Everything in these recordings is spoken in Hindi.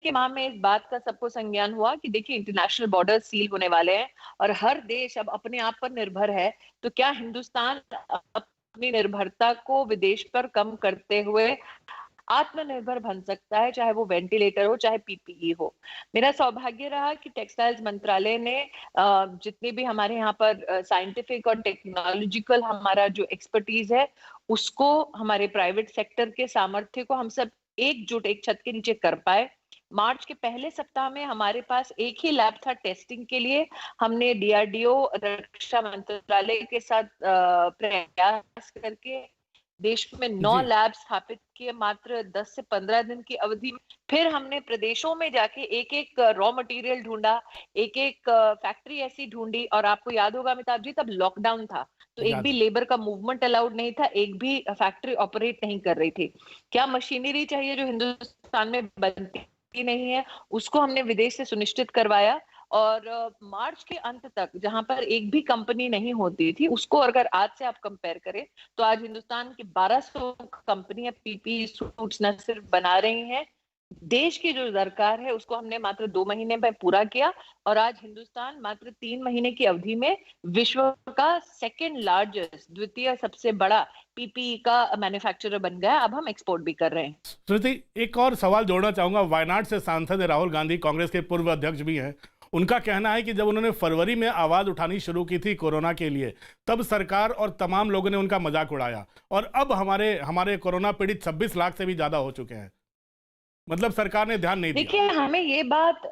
के माह में इस बात का सबको संज्ञान हुआ कि देखिए इंटरनेशनल बॉर्डर सील होने वाले हैं और हर देश अब अपने आप पर निर्भर है। तो क्या हिंदुस्तान अपनी निर्भरता को विदेश पर कम करते हुए आत्मनिर्भर बन सकता है, चाहे वो वेंटिलेटर हो चाहे पीपीई हो। मेरा सौभाग्य रहा कि टेक्सटाइल्स मंत्रालय ने जितने भी हमारे यहाँ पर साइंटिफिक और टेक्नोलॉजिकल हमारा जो एक्सपर्टीज है उसको, हमारे प्राइवेट सेक्टर के सामर्थ्य को हम सब एकजुट एक छत के नीचे कर पाए। मार्च के पहले सप्ताह में हमारे पास एक ही लैब था टेस्टिंग के लिए। हमने डीआरडीओ, रक्षा मंत्रालय के साथ प्रयास करके देश में 9 जी। लैब स्थापित किए मात्र 10 से 15 दिन की अवधि में। फिर हमने प्रदेशों में जाके एक एक रॉ मटेरियल ढूंढा, एक एक फैक्ट्री ऐसी ढूंढी। और आपको याद होगा अमिताभ जी, तब लॉकडाउन था तो एक याद भी है। लेबर का मूवमेंट अलाउड नहीं था, एक भी फैक्ट्री ऑपरेट नहीं कर रही थी। क्या मशीनरी चाहिए जो हिंदुस्तान में बनती नहीं है, उसको हमने विदेश से सुनिश्चित करवाया। और मार्च के अंत तक जहां पर एक भी कंपनी नहीं होती थी, उसको अगर आज से आप कंपेयर करें तो आज हिंदुस्तान की 1200 कंपनियां पीपीई सूट्स न सिर्फ बना रही हैं, देश की जो दरकार है उसको हमने मात्र 2 महीने में पूरा किया। और आज हिंदुस्तान मात्र 3 महीने की अवधि में विश्व का सेकेंड लार्जेस्ट, द्वितीय सबसे बड़ा पीपीई का मैन्युफैक्चरर बन गया। अब हम एक्सपोर्ट भी कर रहे हैं। स्मृति, एक और सवाल जोड़ना चाहूंगा। वायनाड से सांसद राहुल गांधी, कांग्रेस के पूर्व अध्यक्ष भी हैं। उनका कहना है कि जब उन्होंने फरवरी में आवाज उठानी शुरू की थी कोरोना के लिए, तब सरकार और तमाम लोगों ने उनका मजाक उड़ाया, और अब हमारे हमारे कोरोना पीड़ित 26 लाख से भी ज्यादा हो चुके हैं। मतलब सरकार ने ध्यान नहीं दिया। देखिए, हमें ये बात,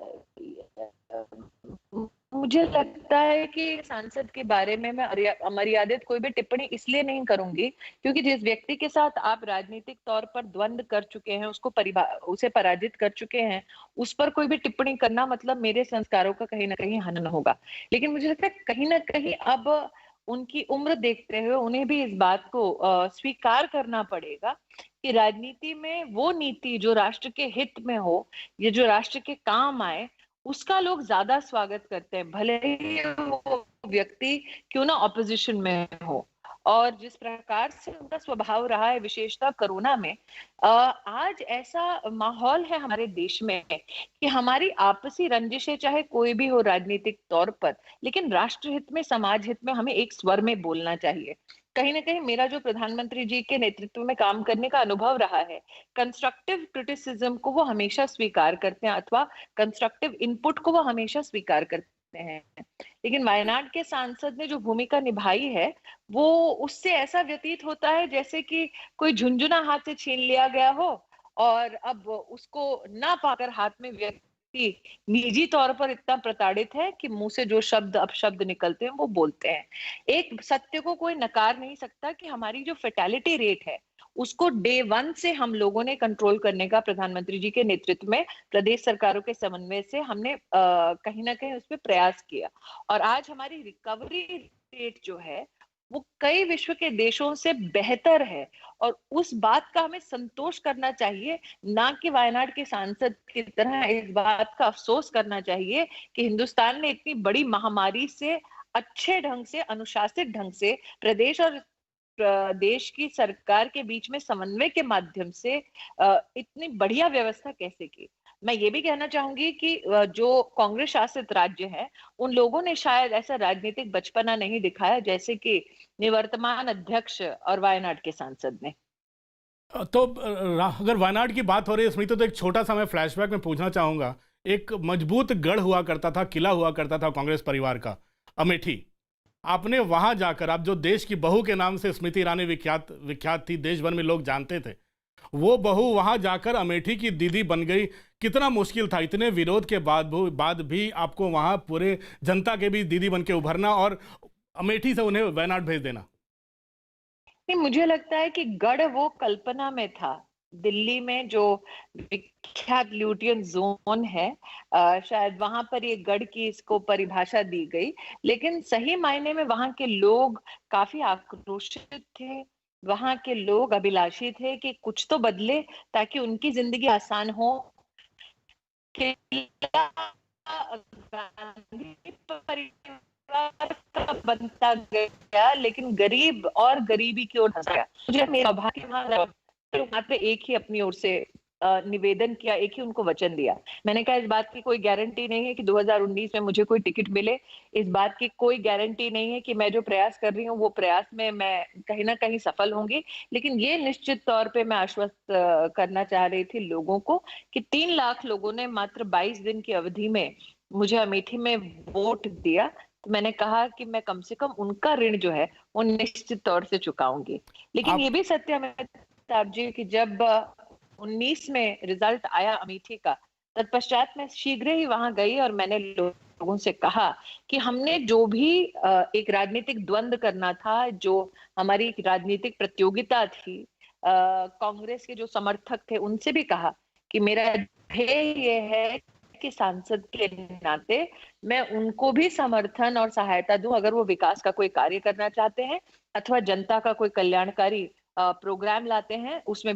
मुझे लगता है कि सांसद के बारे में मैं अमर्यादित कोई भी टिप्पणी इसलिए नहीं करूंगी क्योंकि जिस व्यक्ति के साथ आप राजनीतिक तौर पर द्वंद्व कर चुके हैं, उसे पराजित कर चुके हैं, उस पर कोई भी टिप्पणी करना मतलब मेरे संस्कारों का कहीं ना कहीं हनन होगा। लेकिन मुझे लगता है कहीं ना कहीं अब उनकी उम्र देखते हुए उन्हें भी इस बात को स्वीकार करना पड़ेगा कि राजनीति में वो नीति जो राष्ट्र के हित में हो, ये जो राष्ट्र के काम आए, उसका लोग ज्यादा स्वागत करते हैं, भले ही वो व्यक्ति क्यों ना ऑपोजिशन में हो। और जिस प्रकार से उनका स्वभाव रहा है, विशेषतः कोरोना में, आज ऐसा माहौल है हमारे देश में कि हमारी आपसी रंजिशें चाहे कोई भी हो राजनीतिक तौर पर, लेकिन राष्ट्र हित में, समाज हित में हमें एक स्वर में बोलना चाहिए। कहीं ना कहीं मेरा जो प्रधानमंत्री जी के नेतृत्व में काम करने का अनुभव रहा है, कंस्ट्रक्टिव क्रिटिसिज्म को वो हमेशा स्वीकार करते हैं अथवा कंस्ट्रक्टिव इनपुट को वो हमेशा स्वीकार करते हैं। लेकिन वायनाड के सांसद ने जो भूमिका निभाई है, वो उससे ऐसा व्यतीत होता है जैसे कि कोई झुंझुना हाथ से छीन लिया गया हो और अब उसको ना पाकर हाथ में व्यक्ति निजी तौर पर इतना प्रताड़ित है कि मुंह से जो शब्द अपशब्द निकलते हैं वो बोलते हैं। एक सत्य को कोई नकार नहीं सकता कि हमारी जो फेटेलिटी रेट है उसको डे वन से हम लोगों ने कंट्रोल करने का प्रधानमंत्री जी के नेतृत्व में प्रदेश सरकारों के समन्वय से हमने कहीं ना कहीं उस पर प्रयास किया। और आज हमारी रिकवरी रेट जो है वो कई विश्व के देशों से बेहतर है और उस बात का हमें संतोष करना चाहिए, ना कि वायनाड के सांसद की तरह इस बात का अफसोस करना चाहिए कि हिंदुस्तान ने इतनी बड़ी महामारी से अच्छे ढंग से, अनुशासित ढंग से प्रदेश और देश की सरकार के बीच में समन्वय के माध्यम से इतनी बढ़िया व्यवस्था कैसे की। मैं ये भी कहना चाहूंगी कि जो कांग्रेस शासित राज्य है, उन लोगों ने शायद ऐसा राजनीतिक बचपना नहीं दिखाया जैसे कि निवर्तमान अध्यक्ष और वायनाड के सांसद ने। तो अगर वायनाड की बात हो रही है स्मृति, तो एक छोटा सा मैं फ्लैशबैक में पूछना चाहूंगा। एक मजबूत गढ़ हुआ करता था, किला हुआ करता था कांग्रेस परिवार का, अमेठी। आपने वहां जाकर, आप जो देश की बहू के नाम से स्मृति ईरानी विख्यात विख्यात थी, देश भर में लोग जानते थे, वो बहू वहां जाकर अमेठी की दीदी बन गई। कितना मुश्किल था इतने विरोध के बाद भी आपको वहां पूरे जनता के बीच दीदी बन के उभरना और अमेठी से उन्हें वायनाड भेज देना। नहीं, मुझे लगता है कि गढ़ वो कल्पना में था। दिल्ली में जो विख्यात ल्यूटियन जोन है, शायद वहां पर ये गढ़ की इसको परिभाषा दी गई, लेकिन सही मायने में वहां के लोग काफी आक्रोशित थे। वहां के लोग अभिलाषी थे कि कुछ तो बदले ताकि उनकी जिंदगी आसान हो। किला गांधी परिवार का बनता गया, लेकिन गरीब और गरीबी की ओर धंसा गया। मुझे मेरा सौभाग्य वहां मात्र एक ही अपनी ओर से निवेदन किया, एक ही उनको वचन दिया। मैंने कहा इस बात की कोई गारंटी नहीं है कि 2019 में मुझे कोई टिकट मिले, इस बात की कोई गारंटी नहीं है कि मैं जो प्रयास कर रही हूँ वो प्रयास में मैं कहीं न कहीं सफल होंगी। लेकिन ये निश्चित तौर पे मैं आश्वस्त करना चाह रही थी लोगों को कि 3 लाख लोगों ने मात्र 22 दिन की अवधि में मुझे अमेठी में वोट दिया। तो मैंने कहा कि मैं कम से कम उनका ऋण जो है वो निश्चित तौर से चुकाऊँगी। लेकिन ये आप भी सत्य है अमिताभ जी कि जब 19 में रिजल्ट आया अमेठी का, तत्पश्चात मैं शीघ्र ही वहां गई और मैंने लोगों से कहा कि हमने जो भी एक राजनीतिक द्वंद्व करना था, जो हमारी एक राजनीतिक प्रतियोगिता थी, कांग्रेस के जो समर्थक थे उनसे भी कहा कि मेरा ध्येय ये है कि सांसद के नाते मैं उनको भी समर्थन और सहायता दूं अगर वो विकास का कोई कार्य करना चाहते हैं अथवा जनता का कोई कल्याणकारी प्रोग्राम लाते हैं, उसमें भी